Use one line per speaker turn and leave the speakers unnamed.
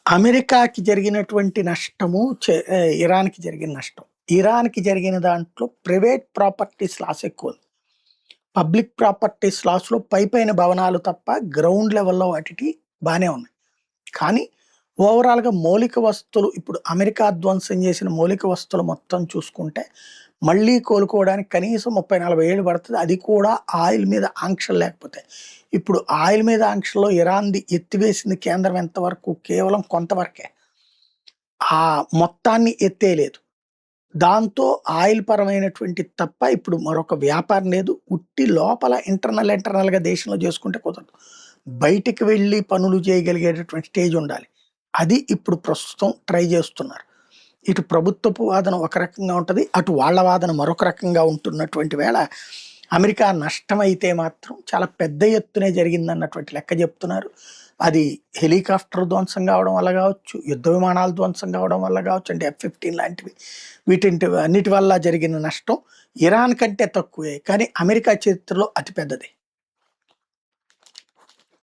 అమెరికాకి జరిగినటువంటి నష్టము ఇరాన్‌కి జరిగిన నష్టం. ఇరాన్‌కి జరిగిన దాంట్లో ప్రైవేట్ ప్రాపర్టీస్ లాస్ ఎక్కువుంది. పబ్లిక్ ప్రాపర్టీస్ లాస్‌లో పైపైన భవనాలు తప్ప గ్రౌండ్ లెవెల్‌లో వాటికి బానే ఉన్నాయి. కానీ ఓవరాల్‌గా మౌలిక వస్తువులు ఇప్పుడు అమెరికా ధ్వంసం చేసిన మౌలిక వస్తువులు మొత్తం చూసుకుంటే, మళ్ళీ కోలుకోవడానికి కనీసం 30, 40 ఏళ్ళు పడతది. అది కూడా ఆయిల్ మీద ఆంక్షలు లేకపోతే. ఇప్పుడు ఆయిల్ మీద ఆంక్షల్లో ఇరాన్‌ది ఎత్తివేసింది కేంద్రం ఎంతవరకు? కేవలం కొంతవరకే. ఆ మొత్తాన్ని ఎత్తేయలేదు. దాంతో ఆయిల్ పరమైనటువంటిది తప్ప ఇప్పుడు మరొక వ్యాపారం లేదు. ఉట్టి లోపల ఇంటర్నల్‌గా దేశంలో చేసుకుంటే కుదరదు. బయటికి వెళ్లి పనులు చేయగలిగేటటువంటి స్టేజ్ ఉండాలి. అది ఇప్పుడు ప్రస్తుతం ట్రై చేస్తున్నారు. ఇటు ప్రభుత్వపు వాదన ఒక రకంగా ఉంటది. అటు వాళ్ళ వాదన మరొక రకంగా ఉంటున్నటువంటి వేళ అమెరికా నష్టమైతే మాత్రం చాలా పెద్ద ఎత్తునే జరిగిందన్నటువంటి లెక్క చెప్తున్నారు. అది హెలికాప్టర్ ధ్వంసం కావడం వల్ల కావచ్చు, యుద్ధ విమానాలు ధ్వంసం కావడం వల్ల కావచ్చు, అంటే F-15 లాంటివి. అన్నిటి వల్ల జరిగిన నష్టం ఇరాన్ కంటే తక్కువే. కానీ అమెరికా చరిత్రలో అతి పెద్దది.